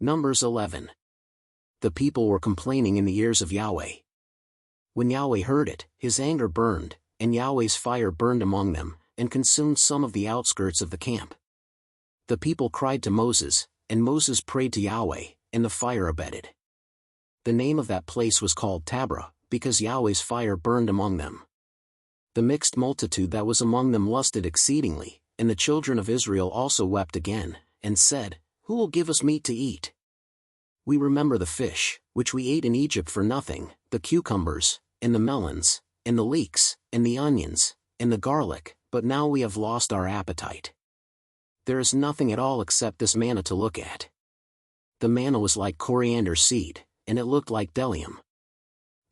Numbers 11. The people were complaining in the ears of Yahweh. When Yahweh heard it, his anger burned, and Yahweh's fire burned among them, and consumed some of the outskirts of the camp. The people cried to Moses, and Moses prayed to Yahweh, and the fire abated. The name of that place was called Taberah, because Yahweh's fire burned among them. The mixed multitude that was among them lusted exceedingly, and the children of Israel also wept again, and said, Who will give us meat to eat? We remember the fish, which we ate in Egypt for nothing, the cucumbers, and the melons, and the leeks, and the onions, and the garlic, but now we have lost our appetite. There is nothing at all except this manna to look at. The manna was like coriander seed, and it looked like bdellium.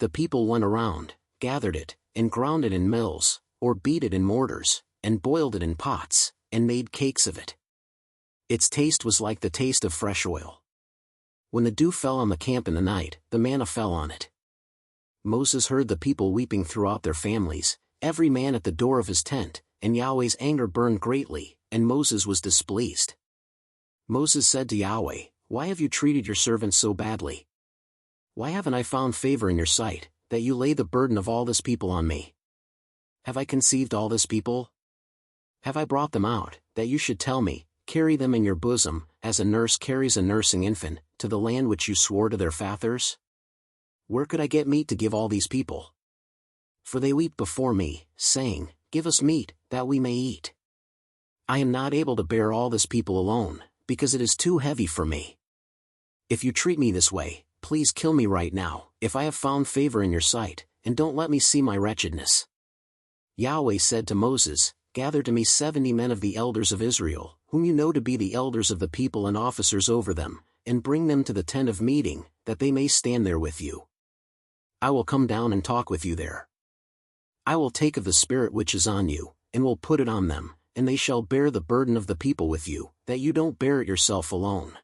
The people went around, gathered it, and ground it in mills, or beat it in mortars, and boiled it in pots, and made cakes of it. Its taste was like the taste of fresh oil. When the dew fell on the camp in the night, the manna fell on it. Moses heard the people weeping throughout their families, every man at the door of his tent, and Yahweh's anger burned greatly, and Moses was displeased. Moses said to Yahweh, Why have you treated your servant so badly? Why haven't I found favor in your sight, that you lay the burden of all this people on me? Have I conceived all this people? Have I brought them out, that you should tell me, Carry them in your bosom, as a nurse carries a nursing infant, to the land which you swore to their fathers? Where could I get meat to give all these people? For they weep before me, saying, Give us meat, that we may eat. I am not able to bear all this people alone, because it is too heavy for me. If you treat me this way, please kill me right now, if I have found favor in your sight, and don't let me see my wretchedness. Yahweh said to Moses, Gather to me 70 men of the elders of Israel, whom you know to be the elders of the people and officers over them, and bring them to the tent of meeting, that they may stand there with you. I will come down and talk with you there. I will take of the Spirit which is on you, and will put it on them, and they shall bear the burden of the people with you, that you don't bear it yourself alone.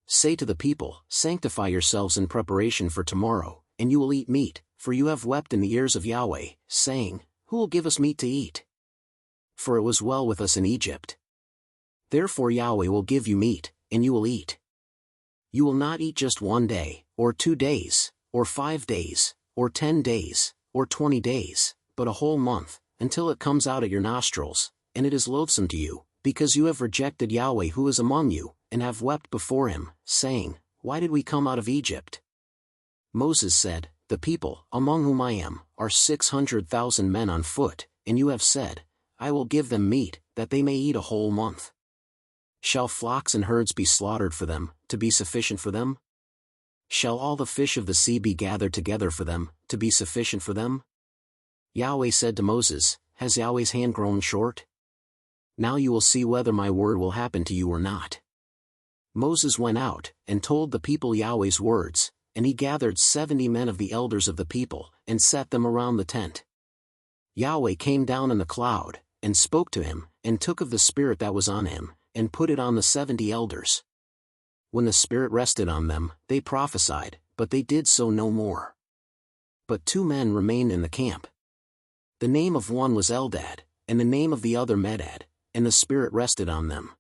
Say to the people, Sanctify yourselves in preparation for tomorrow, and you will eat meat, for you have wept in the ears of Yahweh, saying, Who will give us meat to eat? For it was well with us in Egypt. Therefore Yahweh will give you meat, and you will eat. You will not eat just 1 day, or 2 days, or 5 days, or 10 days, or 20 days, but a whole month, until it comes out at your nostrils, and it is loathsome to you, because you have rejected Yahweh who is among you, and have wept before him, saying, Why did we come out of Egypt? Moses said, The people, among whom I am, are 600,000 men on foot, and you have said, I will give them meat, that they may eat a whole month. Shall flocks and herds be slaughtered for them, to be sufficient for them? Shall all the fish of the sea be gathered together for them, to be sufficient for them? Yahweh said to Moses, Has Yahweh's hand grown short? Now you will see whether my word will happen to you or not. Moses went out, and told the people Yahweh's words, and he gathered 70 men of the elders of the people, and set them around the tent. Yahweh came down in the cloud, and spoke to him, and took of the Spirit that was on him, and put it on the 70 elders. When the Spirit rested on them, they prophesied, but they did so no more. But 2 men remained in the camp. The name of one was Eldad, and the name of the other Medad, and the Spirit rested on them.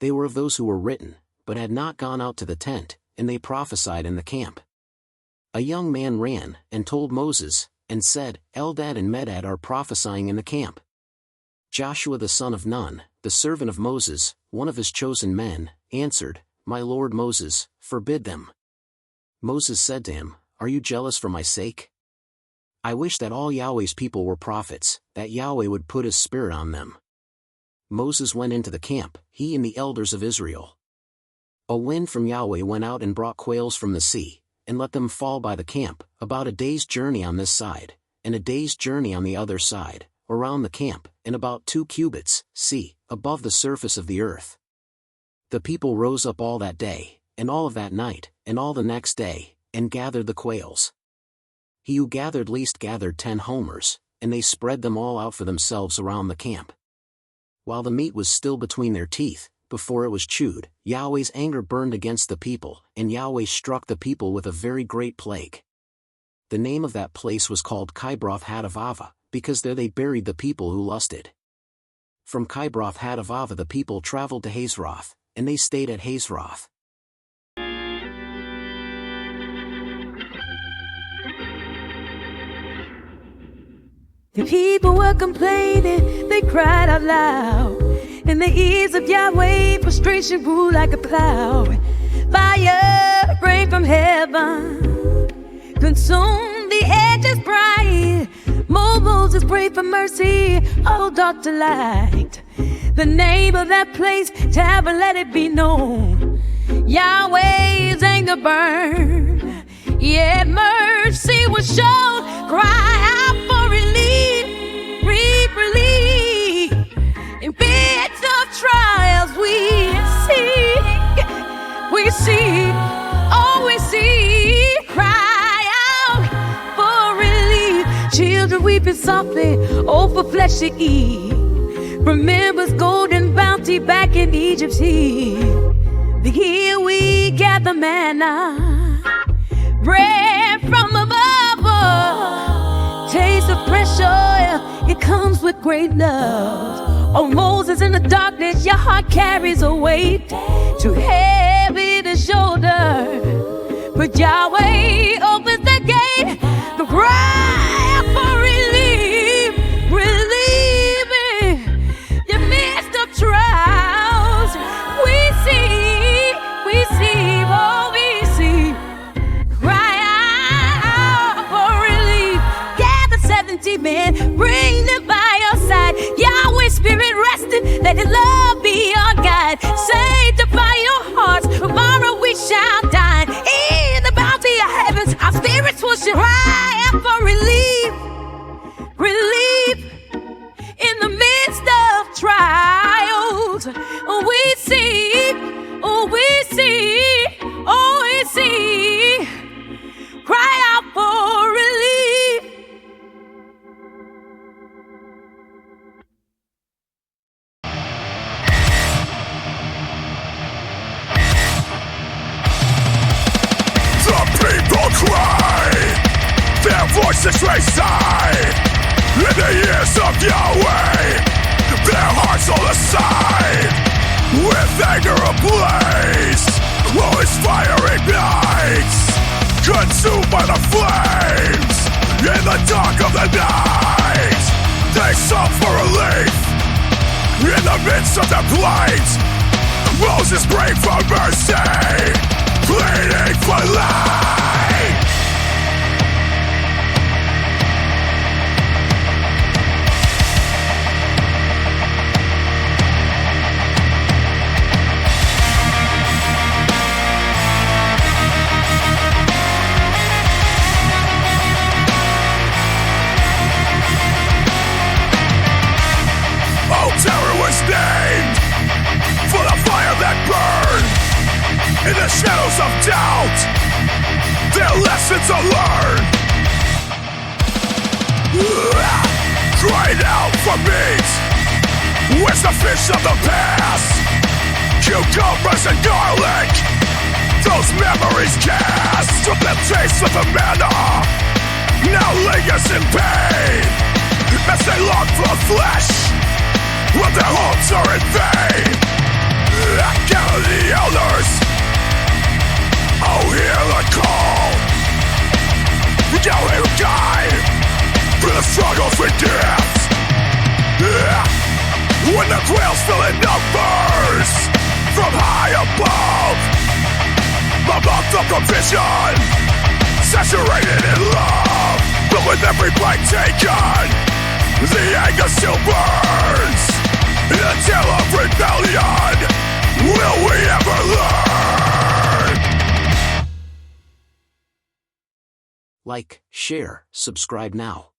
They were of those who were written, but had not gone out to the tent, and they prophesied in the camp. A young man ran, and told Moses, and said, Eldad and Medad are prophesying in the camp. Joshua the son of Nun, the servant of Moses, one of his chosen men, answered, My lord Moses, forbid them. Moses said to him, Are you jealous for my sake? I wish that all Yahweh's people were prophets, that Yahweh would put his Spirit on them. Moses went into the camp, he and the elders of Israel. A wind from Yahweh went out and brought quails from the sea, and let them fall by the camp, about a day's journey on this side, and a day's journey on the other side, around the camp, and about 2 cubits, above the surface of the earth. The people rose up all that day, and all of that night, and all the next day, and gathered the quails. He who gathered least gathered 10 homers, and they spread them all out for themselves around the camp. While the meat was still between their teeth, before it was chewed, Yahweh's anger burned against the people, and Yahweh struck the people with a very great plague. The name of that place was called Kibroth Hattaavah, because there they buried the people who lusted. From Kibroth Hattaavah the people traveled to Hazeroth, and they stayed at Hazeroth. The people were complaining, they cried out loud. In the ears of Yahweh, frustration grew like a cloud. Fire, rain from heaven, consumed the edges bright. Moses prayed for mercy, oh Dr. Light. The name of that place, Tavern, let it be known. Yahweh's anger burned, yet mercy was shown. Cry out for relief, relief. In bits of trials we see, oh we see. Cry out for relief. Children weeping softly, oh for flesh to eat. Remembers golden bounty back in Egypt's heat. Here we gather manna, bread from above. Taste of fresh oil, it comes with great love. Oh Moses, in the darkness, your heart carries a weight too heavy to shoulder. But Yahweh opens the gate, the cry for relief, relief in the midst of trials. We see, oh we see. Cry out for relief. Gather 70 men, bring them by your side. Yahweh Spirit resting, let His love be our guide. Sanctify your hearts, tomorrow we shall dine. In the bounty of heavens, our spirits will shine. Cry out for relief, relief in the midst of trials. We see, oh we see, oh we see. Cry out for relief. The people cry, their voices raise high. In the ears of Yahweh, their hearts all aside. With anger ablaze, while His fire ignites, consumed by the flames. In the dark of the night, they sought for relief. In the midst of their plight, Moses prayed for mercy, pleading for life. Terror was named for the fire that burned. In the shadows of doubt, their lessons are learned. Crying out for meat, where's the fish of the past? Cucumbers and garlic, those memories cast. From the taste of the manna, now lingers in pain. As they long for flesh, but their hopes are in vain. Gather the elders, oh hear the call. Yahweh who guide through the struggles with gifts. When the quails fill in numbers from high above, a month of provision, saturated in love. But with every bite taken, the anger still burns. The tale of rebellion, will we ever learn? Like, share, subscribe now.